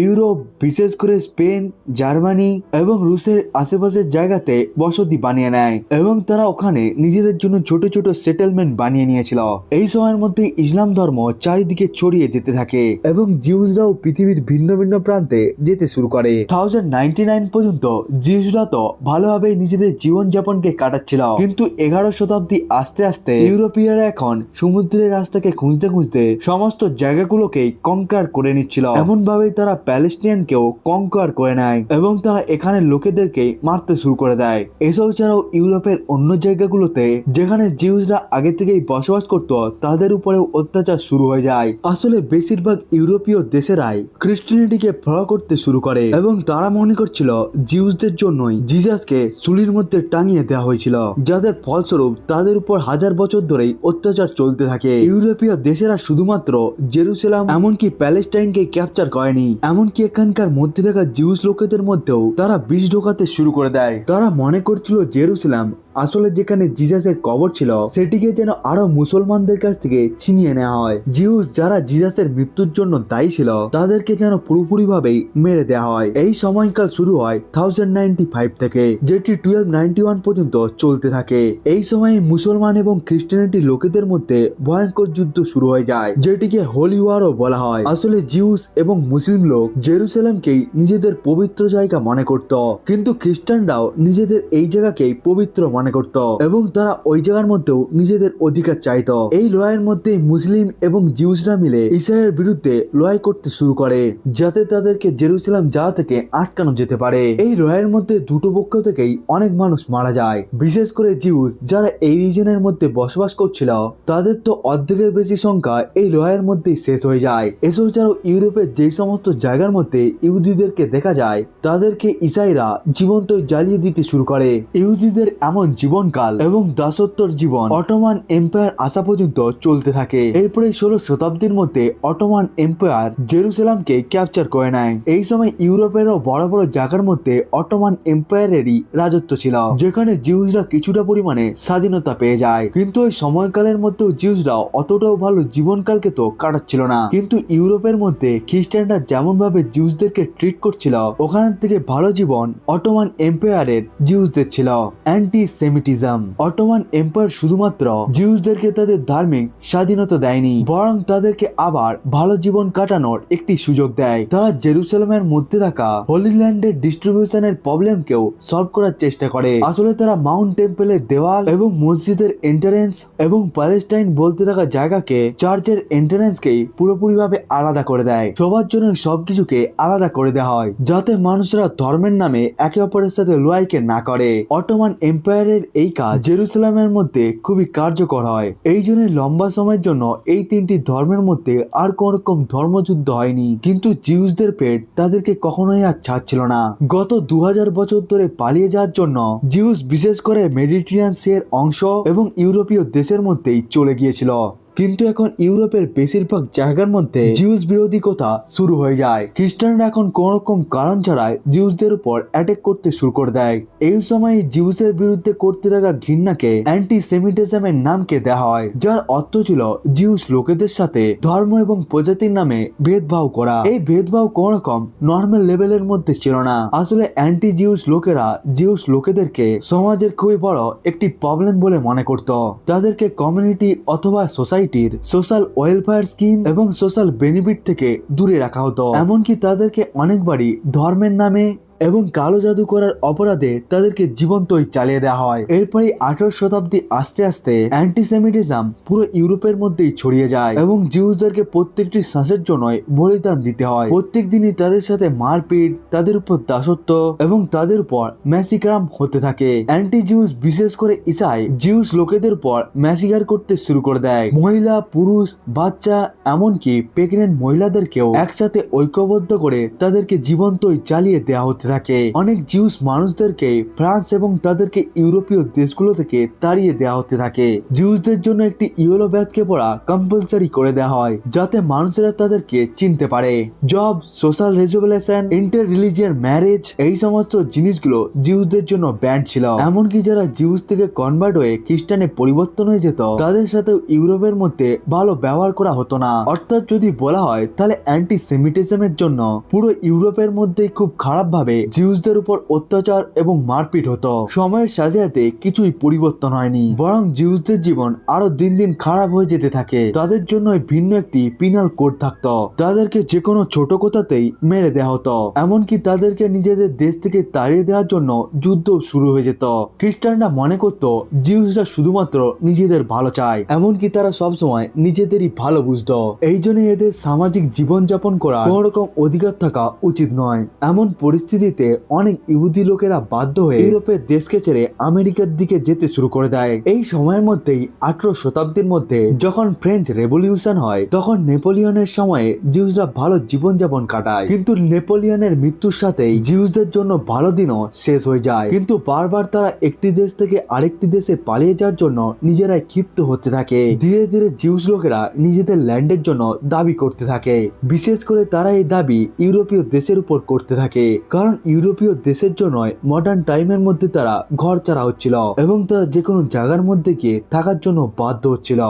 ইউরোপ, বিশেষ করে স্পেন, জার্মানি এবং রুশের আশেপাশের জায়গাতে বসতি বানিয়ে নেয় এবং তারা ওখানে নিজেদের জন্য ছোট ছোট সেটেলমেন্ট বানিয়ে নিয়েছিল। এই সময়ের মধ্যে ইসলাম ধর্ম চারিদিকে ছড়িয়ে যেতে থাকে এবং জিউসরাও পৃথিবীর ভিন্ন ভিন্ন প্রান্তে যেতে শুরু করে। 1099 পর্যন্ত জিউসরা তো ভালোভাবে নিজেদের জীবনযাপনকে কাটাচ্ছিল, কিন্তু 11 শতাব্দী আস্তে আস্তে ইউরোপীয়রা এখন সমুদ্রের রাস্তাকে খুঁজতে খুঁজতে সমস্ত জায়গাগুলোকেই কঙ্কার করে নিচ্ছিল। এমন ভাবেই তারা প্যালেস্টিনিয়ানকেও কঙ্কার করে নেয় এবং তারা এখানে লোকেদেরকে মারতে শুরু করে দেয়। এসব ছাড়াও ইউরোপের অন্য জায়গাগুলোতে যেখানে জিউসরা আগে থেকেই বসবাস করত তাদের উপরেও অত্যাচার শুরু হয়ে যায়। আসলে বেশিরভাগ ইউরোপীয় দেশেরাই খ্রিস্টানিটিকে ফলো করতে শুরু করে এবং তারা মনে করছিল জিউসদের জন্যই জিজাসকে সুলির মধ্যে টাঙিয়ে দেওয়া হয়েছিল, যাদের ফলস্বরূপ তাদের উপর হাজার বছর ধরেই অত্যাচার চলতে থাকে। ইউরোপীয় দেশেরা শুধুমাত্র জেরুসালেম এমনকি প্যালেস্টাইনকে ক্যাপচার করেনি, এমনকি এখানকার মধ্যে থাকা জিউস লোকেদের মধ্যেও তারা বিষ ঢোকাতে শুরু করে দেয়। তারা মনে করছিল জেরুসালেম আসলে যেখানে জিজাসের কবর ছিল সেটিকে যেন আরো মুসলমানদের কাছ থেকে ছিনিয়ে নেওয়া হয়। জিউস যারা জিজাসের মৃত্যুর জন্য দায়ী ছিল তাদেরকে যেন পুরোপুরি ভাবেই মেরে দেওয়া হয়। এই সময়কাল শুরু হয় 1095 থেকে, যেটি 1291 পর্যন্ত চলতে থাকে। এই সময়ে মুসলমান এবং খ্রিস্টানিটি লোকেদের মধ্যে ভয়ঙ্কর যুদ্ধ শুরু হয়ে যায়, যেটিকে হোলি ওয়ারও বলা হয়। আসলে জিউস এবং মুসলিম লোক জেরুসালেমকেই নিজেদের পবিত্র জায়গা মনে করত, কিন্তু খ্রিস্টানরাও নিজেদের এই জায়গাকেই পবিত্র মনে করত এবং তারা ওই জায়গার মধ্যেও নিজেদের অধিকার চাইতো। এই লড়াইয়ের মধ্যে মুসলিম এবং জিউসরা মিলে ইসরায়েলের বিরুদ্ধে লড়াই করতে শুরু করে যাতে তাদেরকে জেরুসালেম যাওয়া থেকে আটকানো যেতে পারে। এই লড়াইয়ের মধ্যে দুটো পক্ষ থেকেই অনেক মানুষ মারা যায়, বিশেষ করে জিউস যারা এই রিজনের মধ্যে বসবাস করছিল তাদের তো অর্ধেকের বেশি সংখ্যা এই লড়াইয়ের মধ্যেই শেষ হয়ে যায়। এসব ছাড়াও ইউরোপের যে সমস্ত জায়গার মধ্যে ইহুদিদেরকে দেখা যায় তাদেরকে ইসাইরা জীবন্ত জ্বালিয়ে দিতে শুরু করে। ইহুদিদের এমন জীবনকাল এবং দাসত্বর জীবন অটোমান এম্পায়ার আসা পর্যন্ত চলতে থাকে। এরপরে 16 শতাব্দীর মধ্যে অটোমান এম্পায়ার জেরুসালেমকে ক্যাপচার করে নেয়। এই সময় ইউরোপেরও বড় বড় জায়গার মধ্যে অটোমান এম্পায়ারেরই রাজত্ব ছিল, যেখানে জিউসরা কিছুটা পরিমাণে স্বাধীনতা পেয়ে যায়। কিন্তু এই সময়কালের মধ্যেও জিউসরা অতটাও ভালো জীবনকালকে তো কাটাচ্ছিল না, কিন্তু ইউরোপের মধ্যে খ্রিস্টানরা যেমন ভাবে জিউসদেরকে ট্রিট করছিল ওখান থেকে ভালো জীবন অটোমান এম্পায়ারের জিউসদের ছিল। অ্যান্টি সেমিটিজম। অটোমান এম্পায়ার শুধুমাত্র জিউসদেরকে তাদের ধার্মিক স্বাধীনতা দেয়নি, বরং তাদেরকে আবার ভালো জীবন কাটানোর একটি সুযোগ দেয়। তারা জেরুসালেমের মধ্যে থাকা হোলি ল্যান্ডের ডিস্ট্রিবিউশনের প্রবলেমকেও সলভ করার চেষ্টা করে। আসলে তারা মাউন্ট টেম্পলের দেওয়াল এবং মসজিদের এন্ট্রান্স এবং প্যালেস্টাইন বলতে থাকা জায়গাকে চার্চের এন্ট্রান্সকেই পুরোপুরিভাবে আলাদা করে দেয়। সবার জন্য সবকিছুকে আলাদা করে দেওয়া হয় যাতে মানুষরা ধর্মের নামে একে অপরের সাথে লড়াইকে না করে। অটোমান এম্পায়ারের এই কাজ জেরুসালেমের মধ্যে খুবই কার্যকর হয়। এই জন্য লম্বা সময়ের জন্য এই তিনটি ধর্মের মধ্যে আর কোন রকম ধর্মযুদ্ধ হয়নি, কিন্তু জিউসদের পেট তাদেরকে কখনোই আর ছাড়ছিল না। গত 2000 বছর ধরে পালিয়ে যাওয়ার জন্য জিউস বিশেষ করে মেডিটেরিয়ান সির অংশ এবং ইউরোপীয় দেশের মধ্যেই চলে গিয়েছিল, কিন্তু এখন ইউরোপের বেশিরভাগ জায়গার মধ্যে জিউস বিরোধিতা শুরু হয়ে যায়। খ্রিস্টানরা এখন কোন রকম কারণ ছাড়াই জিউসদের উপর অ্যাটাক করতে শুরু করে দেয়। এই সময় জিউসের বিরুদ্ধে করতে থাকা ঘৃণাকে অ্যান্টি সেমিটিজমের নামকে দেওয়া হয়, যার অর্থ ছিল জিউস লোকেদের সাথে ধর্ম এবং প্রজাতির নামে ভেদভাব করা। এই ভেদভাব কোন রকম নর্মাল লেভেলের মধ্যে ছিল না। আসলে অ্যান্টি জিউস লোকেরা জিউস লোকেদেরকে সমাজের খুবই বড় একটি প্রবলেম বলে মনে করত। তাদেরকে কমিউনিটি অথবা সোসাইটি সোশ্যাল ওয়েলফেয়ার স্কিম এবং সোশ্যাল বেনিফিট থেকে দূরে রাখা হতো। এমনকি তাদেরকে অনেকবারই ধর্মের নামে এবং কালো জাদু করার অপরাধে তাদেরকে জীবন্তই চালিয়ে দেওয়া হয়। এরপরে 18 শতাব্দী আস্তে আস্তে অ্যান্টিসেমিটিজম পুরো ইউরোপের মধ্যেই ছড়িয়ে যায় এবং জিউসদেরকে প্রত্যেকটি শ্বাসের জন্য বলিদান দিতে হয়। প্রত্যেক দিনই তাদের সাথে মারপিট, তাদের উপর দাসত্ব এবং তাদের উপর ম্যাসিকারাম হতে থাকে। অ্যান্টি জিউস বিশেষ করে ইসাই জিউস লোকেদের উপর ম্যাসিকার করতে শুরু করে দেয়। মহিলা, পুরুষ, বাচ্চা এমনকি প্রেগনেন্ট মহিলাদেরকেও একসাথে ঐক্যবদ্ধ করে তাদেরকে জীবন্তই জ্বালিয়ে দেওয়া হতে থাকে। অনেক জিউস মানুষদেরকে ফ্রান্স এবং তাদেরকে ইউরোপীয় দেশগুলো থেকে তাড়িয়ে দেওয়া হতে থাকে। জিউসদের জন্য একটি ইয়েলো ব্যাজকে পড়া কম্পালসারি করে দেওয়া হয়, যাতে মানুষেরা তাদেরকে চিনতে পারে। Job, social resolution, inter religion marriage, এই সমস্ত জিনিসগুলো জিউসদের জন্য ব্যান্ড ছিল। এমনকি যারা জিউস থেকে কনভার্ট হয়ে খ্রিস্টানে পরিবর্তন হয়ে যেত, তাদের সাথে ইউরোপের মধ্যে ভালো ব্যবহার করা হতো না। অর্থাৎ যদি বলা হয় তাহলে অ্যান্টি সেমিটিজমের জন্য পুরো ইউরোপের মধ্যে খুব খারাপ ভাবে জিউসদের উপর অত্যাচার এবং মারপিট হতো। সময়ের সাথে সাথে কিছুই পরিবর্তন হয়নি, বরং জিউসদের জীবন আরো দিন দিন খারাপ হয়ে যেতে থাকে। তাদের জন্য ভিন্ন একটি পিনাল কোড থাকতো, তাদেরকে যে কোনো ছোট কথাতেই মেরে দেওয়া হতো। এমনকি তাদেরকে নিজেদের দেশ থেকে তাড়িয়ে দেওয়ার জন্য যুদ্ধ শুরু হয়ে যেত। খ্রিস্টানরা মনে করত জিউসরা শুধুমাত্র নিজেদের ভালো চায়, এমনকি তারা সবসময় নিজেদেরই ভালো বুঝতো। এই জন্য এদের সামাজিক জীবনযাপন করার কোন রকম অধিকার থাকা উচিত নয়। এমন পরিস্থিতিতে অনেক ইহুদি লোকেরা বাধ্য হয়ে ইউরোপের দেশকে ছেড়ে আমেরিকার দিকে যেতে শুরু করে দেয়। এই সময়ের মধ্যেই 18 শতাব্দীর মধ্যে যখন ফ্রেঞ্চ রেভলিউশন হয়, তখন নেপোলিয়নের সময়ে জিউসরা ভালো জীবনযাপন কাটায়। কিন্তু নেপোলিয়নের মৃত্যুর সাথেই জিউসদের জন্য ভালো দিনও শেষ হয়ে যায়। কিন্তু বারবার তারা একটি দেশ থেকে আরেকটি দেশে পালিয়ে যাওয়ার জন্য নিজেরাই ক্ষিপ্ত হতে থাকে। ধীরে ধীরে জিউস লোকেরা নিজেদের ল্যান্ডের জন্য দাবি করতে থাকে। বিশেষ করে তারা এই দাবি ইউরোপীয় দেশের উপর করতে থাকে, কারণ ইউরোপীয় দেশের জন্য মডার্ন টাইমের মধ্যে তারা ঘর ছাড়া হচ্ছিল এবং তারা যে কোনো জায়গার মধ্যে গিয়ে থাকার জন্য বাধ্য হচ্ছিল।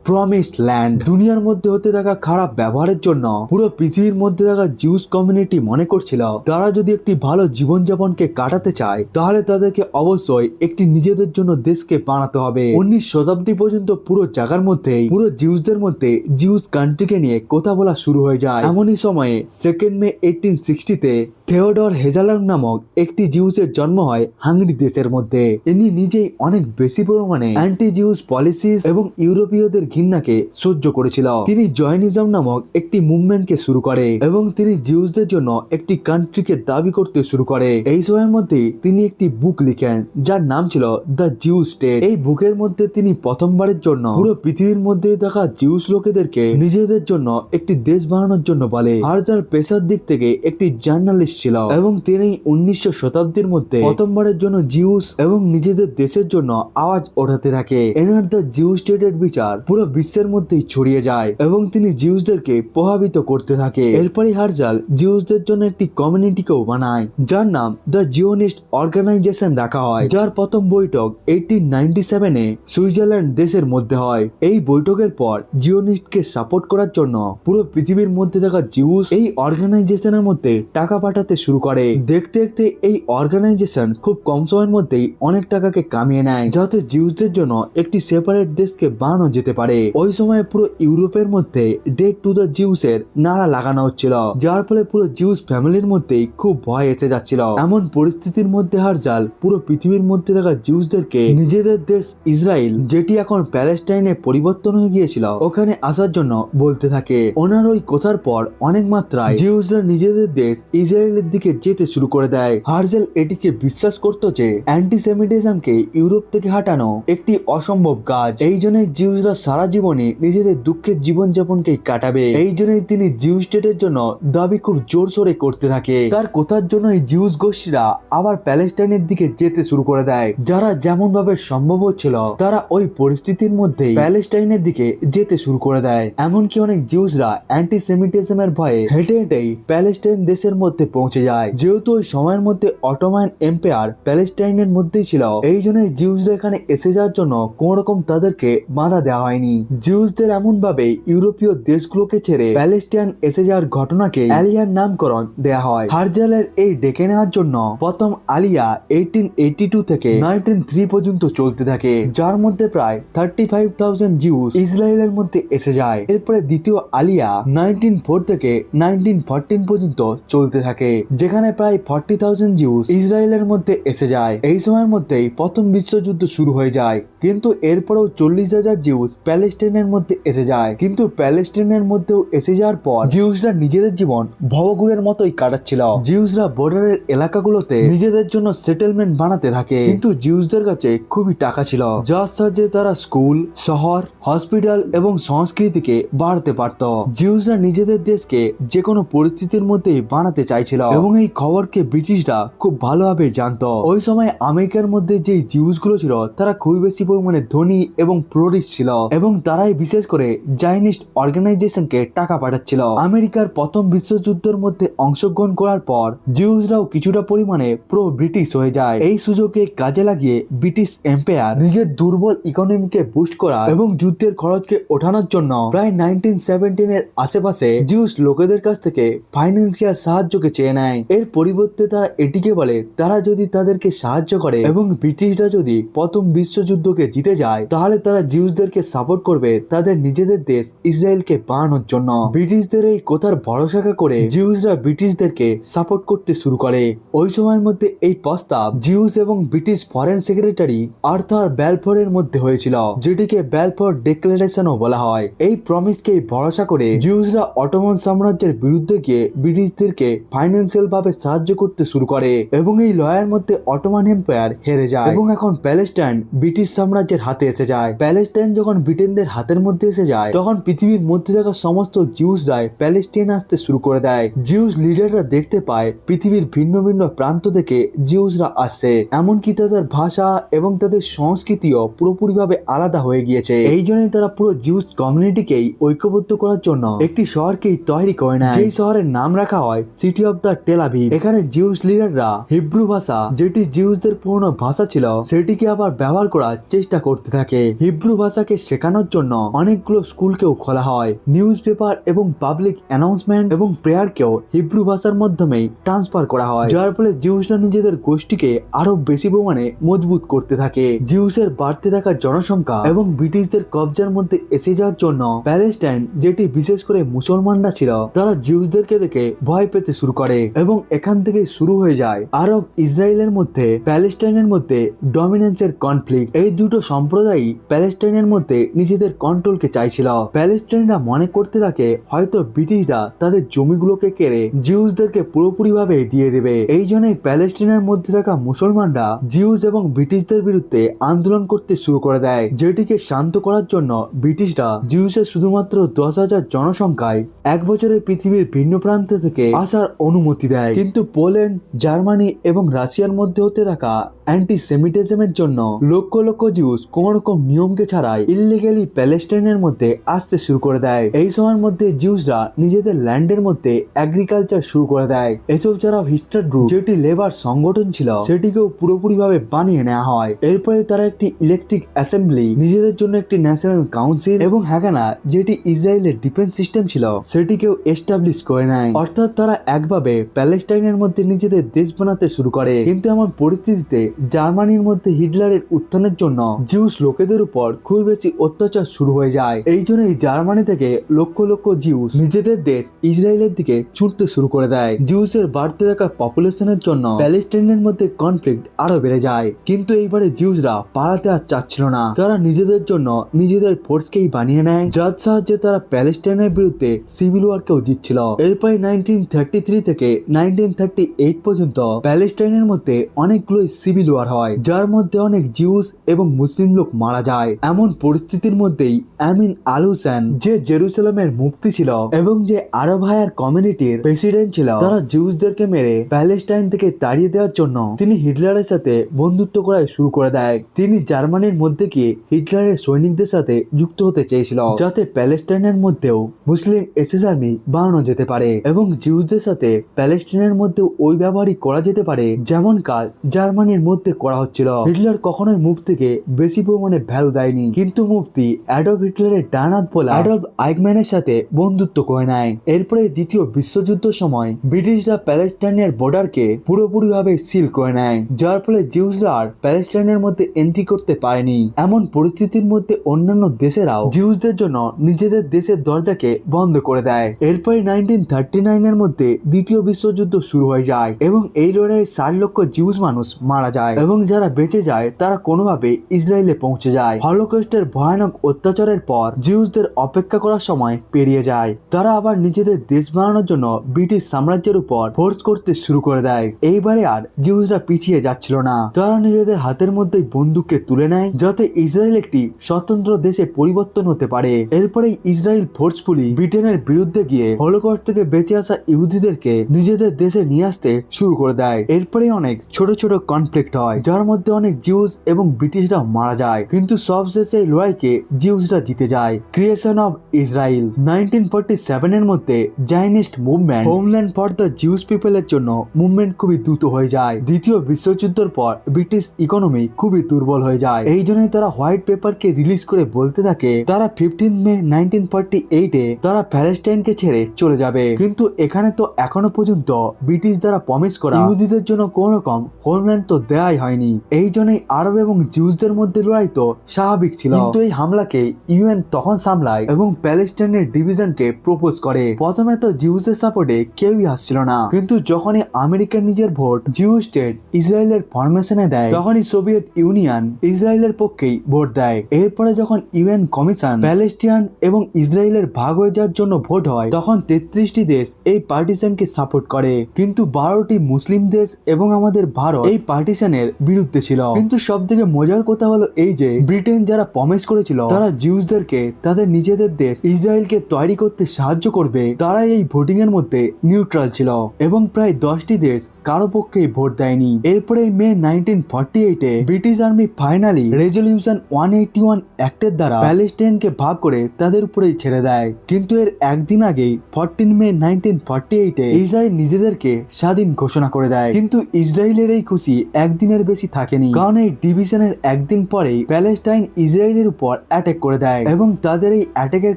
Promised land. দুনিয়ার মধ্যে হতে থাকা খারাপ ব্যবহারের জন্য পুরো পৃথিবীর মধ্যে থাকা জিউস কমিউনিটি মনে করছিল তারা যদি একটি ভালো জীবনযাপনকে কাটাতে চায়, তাহলে তাদেরকে অবশ্যই একটি নিজেদের জন্য দেশকে বানাতে হবে। 19 শতাব্দী পর্যন্ত পুরো জায়গার মধ্যেই পুরো জিউসদের মধ্যে জিউস কান্ট্রিকে নিয়ে কথা বলা শুরু হয়ে যায়। এমনই সময়ে 2 মে 1860-তে থিওডর হেজালার নামক একটি জিউসের জন্ম হয় হাঙ্গরি দেশের মধ্যে। ইনি নিজেই অনেক বেশি পরিমাণে অ্যান্টি জিউস পলিসিস এবং ইউরোপীয়দের ঘৃণাকে সহ্য করেছিল। তিনি জয়নিজম নামক একটি মুভমেন্টকে শুরু করে এবং তিনি জিউসদের জন্য একটি কান্ট্রিকে দাবি করতে শুরু করে। এই সময়ের মধ্যে তিনি একটি বুক লিখেন যার নাম ছিল দ্য জিউ স্টেট। এই বুকের মধ্যে তিনি প্রথমবারের জন্য পুরো পৃথিবীর মধ্যে থাকা জিউস লোকেদেরকে নিজেদের জন্য একটি দেশ বানানোর জন্য বলে। আর যার পেশার দিক থেকে একটি জার্নালিস্ট ছিল এবং তিনি 1900 শতাব্দীর মধ্যে প্রথমবারের জন্য জিউস এবং নিজেদের দেশের জন্য আওয়াজ ওঠাতে থাকে। এনার দ্য জিউ স্টেটের বিচার পুরো বিশ্বের মধ্যেই ছড়িয়ে যায় এবং তিনি জিউসদেরকে প্রভাবিত করতে থাকে। এরপরে হার্জাল জিউসদের জন্য একটি কমিউনিটিকেও বানায় যার নাম দ্য জিওনিস্ট অর্গানাইজেশন রাখা হয়, যার প্রথম বৈঠক 1897-এ সুইজারল্যান্ড দেশের মধ্যে হয়। এই বৈঠকের পর জিওনিস্টকে সাপোর্ট করার জন্য পুরো পৃথিবীর মধ্যে থাকা জিউস এই অর্গানাইজেশনের মধ্যে টাকা পাঠাতে শুরু করে। দেখতে দেখতে এই অর্গানাইজেশন খুব কম সময়ের মধ্যেই অনেক টাকাকে কামিয়ে নেয়, যাতে জিউসদের জন্য একটি সেপারেট দেশকে বানানো যেতে পারে। ওই সময় পুরো ইউরোপের মধ্যে ডেড টু দ্য জিউস এর নারা লাগানো হচ্ছিল, যার ফলে পুরো জিউস ফ্যামিলির মধ্যেই খুব ভয় এসে যাচ্ছিল। এমন পরিস্থিতির মধ্যে হার্জাল পুরো পৃথিবীর মধ্যে থাকা জিউসদেরকে নিজেদের দেশ ইসরায়েল, যেটি এখন প্যালেস্টাইনে পরিবর্তন হয়ে গিয়েছিল, ওখানে আসার জন্য বলতে থাকে। ওনার ওই কথার পর অনেক মাত্রায় জিউসরা নিজেদের দেশ ইসরায়েলের দিকে যেতে শুরু করে দেয়। হার্জাল এটিকে বিশ্বাস করত যে অ্যান্টিসেমিটিজমকে ইউরোপ থেকে হাঁটানো একটি অসম্ভব কাজ। এই জন্যই জিউসরা সারা জীবনে নিজেদের দুঃখের জীবনযাপনকে কাটাবে। এই জন্যই তিনি জিউ স্টেটের জন্য দাবি খুব জোর সোরে করতে থাকে। তার কথার জন্য এই জিউস গোষ্ঠীরা আবার প্যালেস্টাইনের দিকে যেতে শুরু করে দেয়। যারা যেমন ভাবে সম্ভব হচ্ছিল তারা ওই পরিস্থিতির মধ্যে প্যালেস্টাইনের দিকে যেতে শুরু করে দেয়। এমনকি অনেক জিউসরা অ্যান্টিসেমিটিজমের ভয়ে হেঁটে হেঁটেই প্যালেস্টাইন দেশের মধ্যে পৌঁছে যায়। যেহেতু ওই সময়ের মধ্যে অটোমান এম্পায়ার প্যালেস্টাইনের মধ্যেই ছিল, এই জন্য জিউসরা এখানে এসে যাওয়ার জন্য কোন রকম তাদেরকে বাধা দেওয়া হয়নি। জিউসদের এমন ভাবে ইউরোপীয় দেশগুলোকে ছেড়ে প্যালেস্টাইন এসে যাওয়ার ঘটনাকে আলিয়ার নামকরণ দেয়া হয়। হার্জালের এই ডেকে নেওয়ার জন্য প্রথম আলিয়া 1882 থেকে 1903 পর্যন্ত চলতে থাকে, যার মধ্যে প্রায় 35,000 জিউস ইসরায়েলের মধ্যে এসে যায়। এরপরে দ্বিতীয় আলিয়া 1904 থেকে 1914 পর্যন্ত চলতে থাকে, যেখানে প্রায় 40,000 জিউস ইসরায়েলের মধ্যে এসে যায়। এই সময়ের মধ্যেই প্রথম বিশ্বযুদ্ধ শুরু হয়ে যায়, কিন্তু এরপরেও 40,000 জিউস প্যালেস্টাইনের মধ্যে এসে যায়। কিন্তু প্যালেস্টাইনের মধ্যেও এসে যাওয়ার পর জিউসরা নিজেদের জীবন ভবঘুরের মতোই কাটাচ্ছিল। জিউসরা বর্ডারের এলাকাগুলোতে নিজেদের জন্য সেটেলমেন্ট বানাতে থাকে, কিন্তু জিউসদের কাছে খুবই টাকা ছিল, যার সাহায্যে তারা স্কুল, শহর, হসপিটাল এবং সংস্কৃতিকে বাড়াতে পারত। জিউসরা নিজেদের দেশকে যে কোনো পরিস্থিতির মধ্যেই বানাতে চাইছিল এবং এই খবরকে ব্রিটিশরা খুব ভালোভাবে জানতো। ওই সময় আমেরিকার মধ্যে যে জিউসগুলো ছিল তারা খুবই বেশি পরিমাণে ধনী এবং প্লোরিশ ছিল এবং তারাই বিশেষ করে জায়নিস্ট অর্গানাইজেশনকে টাকা পাঠাচ্ছিল। আমেরিকার প্রথম বিশ্বযুদ্ধের মধ্যে অংশগ্রহণ করার পর জিউসরাও কিছুটা পরিমাণে প্রো ব্রিটিশ হয়ে যায়। এই সুযোগে কাজে লাগিয়ে ব্রিটিশ এম্পায়ার নিজের দুর্বল ইকোনমিকে বুস্ট করা এবং যুদ্ধের খরচকে ওঠানোর জন্য প্রায় 1917 এর আশেপাশে জিউস লোকেদের কাছ থেকে ফাইন্যান্সিয়াল সাহায্যকে চেয়ে নেয়। এর পরিবর্তে তারা এটিকে বলে তারা যদি তাদেরকে সাহায্য করে এবং ব্রিটিশরা যদি প্রথম বিশ্বযুদ্ধকে জিতে যায় তাহলে তারা জিউসদেরকে সাপোর্ট করবে তাদের নিজেদের দেশ ইসরায়েলকে বানানোর জন্য। ব্রিটিশদের এই কথার ভরসা করে জিউসরা ব্রিটিশদেরকে সাপোর্ট করতে শুরু করে। ওই সময়ের মধ্যে এই প্রস্তাব জিউস এবং ব্রিটিশ ফরেন সেক্রেটারি আর্থার ব্যালফোরের মধ্যে হয়েছিল, যেটিকে ব্যালফোর ডিক্লারেশনও বলা হয়। এই প্রমিসকে ভরসা করে জিউসরা অটোমান সাম্রাজ্যের বিরুদ্ধে গিয়ে ব্রিটিশদেরকে ফাইন্যান্সিয়াল ভাবে সাহায্য করতে শুরু করে এবং এই লড়াইয়ের মধ্যে অটোমান এম্পায়ার হেরে যায় এবং এখন প্যালেস্টাইন ব্রিটিশ সাম্রাজ্যের হাতে এসে যায়। প্যালেস্টাইন যখন ব্রিটেনদের হাতের মধ্যে এসে যায় তখন পৃথিবীর মধ্যে থাকা সমস্ত জিউসরাই প্যালেস্টাইন আসতে শুরু করে দেয়। জিউস লিডাররা দেখতে পায় পৃথিবীর ভিন্ন ভিন্ন প্রান্ত থেকে জিউসরা আসছে, এমনকি তাদের ভাষা এবং তাদের সংস্কৃতিও পুরোপুরিভাবে আলাদা হয়ে গিয়েছে। এই জন্যই তারা পুরো জিউস কমিউনিটিকেই ঐক্যবদ্ধ করার জন্য একটি শহরকেই তৈরি করে নেয়, যেই শহরের নাম রাখা হয় city of the Tel Aviv. এখানে জিউস লিডাররা হিব্রু ভাষা, যেটি জিউসদের পুরনো ভাষা ছিল, সেটিকে আবার ব্যবহার করার চেষ্টা করতে থাকে। হিব্রু ভাষাকে শেখানোর জন্য অনেকগুলো স্কুলকেও খোলা হয়। নিউজ পেপার এবং পাবলিক অ্যানাউন্সমেন্ট এবং প্রেয়ারকেও হিব্রু ভাষার মাধ্যমেই ট্রান্সফার করা হয়, যার ফলে জিউসরা নিজেদের গোষ্ঠীকে আরো বেশি পরিমাণে মজবুত করতে থাকে। জিউসের বাড়তে থাকা জনসংখ্যা এবং ব্রিটিশদের কবজার মধ্যে এসে যাওয়ার জন্য প্যালেস্টাইন, যেটি বিশেষ করে মুসলমানরা ছিল, তারা জিউসদেরকে দেখে ভয় পেতে শুরু করে এবং এখান থেকে শুরু হয়ে যায় আরব ইসরায়েলের মধ্যে প্যালেস্টাইনের মধ্যে ডমিনেন্সের কনফ্লিক্ট। এই দুটো সম্প্রদায়ই প্যালেস্টাইনের মধ্যে নিজেদের কন্ট্রোলকে চাইছিল। প্যালেস্টাইনরা মনে করতে থাকে হয়তো ব্রিটিশরা তাদের জমিগুলোকে কেড়ে জিউসদেরকে পুরোপুরিভাবে দিয়ে দেবে। এই জন্যই প্যালেস্টাইনের মধ্যে থাকা মুসলমানরা জিউস এবং ব্রিটিশদের বিরুদ্ধে আন্দোলন করতে শুরু করে দেয়, যেটিকে শান্ত করার জন্য ব্রিটিশরা জিউসের শুধুমাত্র 10,000 জনসংখ্যায় এক বছরে পৃথিবীর ভিন্ন প্রান্ত থেকে আসার অনুমতি দেয়। কিন্তু পোল্যান্ড, জার্মানি এবং রাশিয়ার মধ্যে হতে থাকা অ্যান্টিসেমিটিজমের জন্য লক্ষ লক্ষ জিউস কোন রকম নিয়মকে ছাড়াই ইললিগালি প্যালেস্টাইনের মধ্যে আসতে শুরু করে দেয়। এই সময়ের মধ্যে জিউসরা নিজেদের ল্যান্ডের মধ্যে এগ্রিকালচার শুরু করে দেয়। এসব ছাড়াও হিস্টার গ্রুপ, যেটি লেবার সংগঠন ছিল, সেটিকেও পুরোপুরিভাবে বানিয়ে নেওয়া হয়। এরপরে তারা একটি ইলেকট্রিক অ্যাসেম্বলি, নিজেদের জন্য একটি ন্যাশনাল কাউন্সিল এবং হাগানা, যেটি ইসরায়েলের ডিফেন্স সিস্টেম ছিল, সেটিকেও এস্টাবলিশ করে নেয়। অর্থাৎ তারা একভাবে প্যালেস্টাইনের মধ্যে নিজেদের দেশ বানাতে শুরু করে। কিন্তু এমন পরিস্থিতিতে জার্মানির মধ্যে হিটলারের উত্থানের জন্য জিউস লোকেদের উপর খুব বেশি অত্যাচার শুরু হয়ে যায়। এই জন্যই জার্মানি থেকে লক্ষ লক্ষ জিউস নিজেদের দেশ ইসরায়েলের দিকে ছুটতে শুরু করে দেয়। জিউসের বাড়তে থাকা পপুলেশনের জন্য প্যালেস্টাইনের মধ্যে কনফ্লিক্ট আরো বেড়ে যায়। কিন্তু এইবারে জিউসরা পালাতে আর চাচ্ছিল না। তারা নিজেদের জন্য নিজেদের ফোর্সকেই বানিয়ে নেয়, যার সাহায্যে তারা প্যালেস্টাইনের বিরুদ্ধে সিভিল ওয়ারকেও জিতছিল। এরপরে 1933 থেকে 1938 পর্যন্ত প্যালেস্টাইনের মধ্যে অনেকগুলো সিভিল ওয়ার হয়, যার মধ্যে অনেক জিউস এবং মুসলিম লোক মারা যায়। এমন পরিস্থিতির মধ্যেই আমিন আল হুসেন, যে জেরুসালেমের মুফতি ছিল এবং যে আরব হায়ার কমিউনিটির প্রেসিডেন্ট ছিল, তারা জিউসদেরকে মেরে প্যালেস্টাইন থেকে তাড়িয়ে দেওয়ার জন্য তিনি হিটলারের সাথে বন্ধুত্ব করা শুরু করে দেয়। তিনি জার্মানির মধ্যে গিয়ে হিটলারের সৈনিকদের সাথে যুক্ত হতে চেয়েছিল, যাতে প্যালেস্টাইনের মধ্যেও মুসলিম এসএস আর্মি বানানো যেতে পারে এবং জিউসদের সাথে প্যালেস্টাইনের মধ্যে ওই ব্যবহারই করা যেতে পারে যেমন কাজ জার্মানির মধ্যে করা হচ্ছিল। হিটলার কখনোই মুফতিকে বেশি পরিমাণে ভ্যালু দেয়নি, কিন্তু মুফতি অ্যাডলফ হিটলারের ডানাত বলা অ্যাডলফ আইকম্যানের সাথে বন্ধুত্ব করে নেয়। এরপরে দ্বিতীয় বিশ্বযুদ্ধের সময় ব্রিটিশরা প্যালেস্টাইনের বর্ডারকে পুরোপুরিভাবে সিল করে নেয়, যার ফলে জিউসরা আর প্যালেস্টাইনের মধ্যে এন্ট্রি করতে পারেনি। এমন পরিস্থিতির মধ্যে অন্যান্য দেশেরাও জিউসদের জন্য নিজেদের দেশের দরজাকে বন্ধ করে দেয়। এরপরে 1939 এর মধ্যে দ্বিতীয় বিশ্বযুদ্ধ শুরু হয়ে যায় এবং এই লড়াইয়ে 60 লক্ষ জিউস মানুষ মারা যায়। বাঁচায় এবং যারা বেঁচে যায় তারা কোনোভাবে ইসরায়েলে পৌঁছে যায়। হলোকস্টের ভয়ানক অত্যাচারের পর জিউসদের অপেক্ষা করার সময় পেরিয়ে যায়। তারা আবার নিজেদের দেশ বানানোর জন্য ব্রিটিশ সাম্রাজ্যের উপর ফোর্স করতে শুরু করে দেয়। এইবারে আর জিউসরা পিছিয়ে যাচ্ছিল না। তারা নিজেদের হাতের মধ্যেই বন্দুককে তুলে নেয় যাতে ইসরায়েল একটি স্বতন্ত্র দেশে পরিবর্তন হতে পারে। এরপরেই ইসরায়েল ফোর্সফুলি ব্রিটেনের বিরুদ্ধে গিয়ে হলোকস্ট থেকে বেঁচে আসা ইহুদিদেরকে নিজেদের দেশে নিয়ে আসতে শুরু করে দেয়। এরপরে অনেক ছোট ছোট কনফ্লিক্ট হয় যার মধ্যে অনেক জিউস এবং ব্রিটিশরা মারা যায়, কিন্তু সবশেষে এই লড়াইকে জিউসরা জিতে যায়। ক্রিয়েশন অফ ইসরায়েল 1947 এর মধ্যে Zionist movement homeland for the Jews পিপলের জন্য মুভমেন্ট খুবই দ্রুত হয়ে যায়। দ্বিতীয় বিশ্বযুদ্ধের পর ব্রিটিশ ইকোনমি খুবই দুর্বল হয়ে যায়। এই জন্যই তারা হোয়াইট পেপারকে রিলিজ করে বলতে থাকে তারা 15 মে 1948 তারা প্যালেস্টাইনকে ছেড়ে চলে যাবে। কিন্তু এখানে তো এখনো পর্যন্ত ব্রিটিশ দ্বারা প্রমিস করা ইহুদিদের জন্য কোন রকম হোমল্যান্ড তো দেয়াই হয়নি। এই জন্যই আরব এবং জিউসদের মধ্যে লড়াই তো স্বাভাবিক ছিল। কিন্তু এই হামলাকে ইউএন তখন সামলায় এবং প্যালেস্টাইনের ডিভিশনকে প্রপোজ করে। প্রথমে তো জিউসের সাপোর্টে কেউই আসছিল না, কিন্তু যখনই আমেরিকার নিজের ভোট জিউ স্টেট ইসরায়েলের ফরমেশনে দেয় তখনই সোভিয়েত ইউনিয়ন ইসরায়েলের পক্ষেই ভোট দেয়। এরপরে যখন ইউএন কমিশন প্যালেস্টিয়ান এবং ইসরায়েলের ভাগ হয়ে যাওয়ার জন্য ভোট হয় তখন 33টি দেশ এই পার্টিশনকে সাপোর্ট করে, কিন্তু 12টি মুসলিম দেশ এবং আমাদের ভারত এই পার্টিশনের বিরুদ্ধে ছিল। কিন্তু সব থেকে মজার কথা হলো এই যে ব্রিটেন যারা প্রমিস করেছিল তারা জিউসদেরকে তাদের নিজেদের দেশ ইসরায়েলকে তৈরি করতে সাহায্য করবে, তারা এই ভোটিং এর মধ্যে নিউট্রাল ছিল এবং প্রায় 10টি দেশ কারো পক্ষেই ভোট দেয়নি। এরপরে মে 1948 ব্রিটিশ আর্মি ফাইনালি রেজলিউশন 181 অ্যাক্টের দ্বারা প্যালেস্টাইনকে ভাগ করে তাদের উপরেই ছেড়ে দেয়। কিন্তু এর একদিন আগেই 14 মে 1948 ইসরায়েল নিজেদেরকে স্বাধীন ঘোষণা করে দেয়। কিন্তু ইসরায়েলের এই খুশি একদিনের বেশি থাকেনি, কারণ এই ডিভিশনের একদিন পরেই প্যালেস্টাইন ইসরায়েলের উপর অ্যাটাক করে দেয় এবং তাদের এই অ্যাটাকের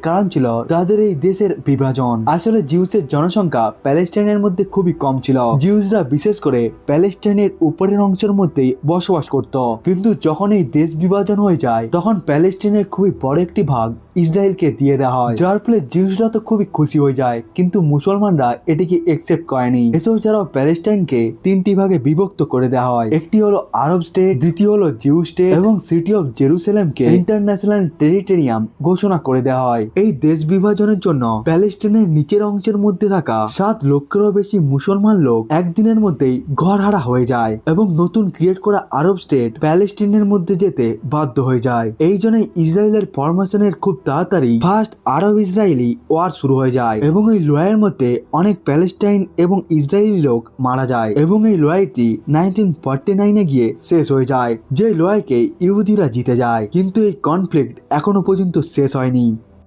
কারণ ছিল তাদের এই দেশের বিভাজন। আসলে জিউসের জনসংখ্যা প্যালেস্টাইনের মধ্যে খুবই কম ছিল। জিউসরা বিশেষ করে প্যালেস্টাইনের উপরের অংশের মধ্যেই বসবাস করত, কিন্তু যখন এই দেশ বিভাজন হয়ে যায় তখন প্যালেস্টাইনের খুবই বড় একটি ভাগ ইসরায়েলকে দিয়ে দেওয়া হয়, যার ফলে জিউসরা তো খুবই খুশি হয়ে যায়, কিন্তু মুসলমানরা এটিকে একসেপ্ট করেনি। এসব ছাড়াও প্যালেস্টাইনকে 3টি ভাগে বিভক্ত করে দেওয়া হয়। একটি হলো আরব স্টেট, দ্বিতীয় হলো জিউ স্টেট এবং সিটি অফ জেরুসালেমকে ইন্টারন্যাশনাল টেরিটোরিয়াম ঘোষণা করে দেওয়া হয়। এই দেশ বিভাজনের জন্য প্যালেস্টাইনের নিচের অংশের মধ্যে থাকা 7 লক্ষেরও বেশি মুসলমান লোক একদিনের মধ্যেই ঘরহারা হয়ে যায় এবং নতুন ক্রিয়েট করা আরব স্টেট প্যালেস্টাইনের মধ্যে যেতে বাধ্য হয়ে যায়। এই জন্য ইসরায়েলের ফরমেশনের খুব তাড়াতাড়ি ফার্স্ট আরব ইসরায়েলি ওয়ার শুরু হয়ে যায় এবং এই লড়াইয়ের মধ্যে অনেক প্যালেস্টাইন এবং ইসরায়েলি লোক মারা যায় এবং এই লড়াইটি 1949 গিয়ে শেষ হয়ে যায়, যে লড়াইকে ইহুদিরা জিতে যায়। কিন্তু এই কনফ্লিক্ট এখনো পর্যন্ত শেষ হয়নি।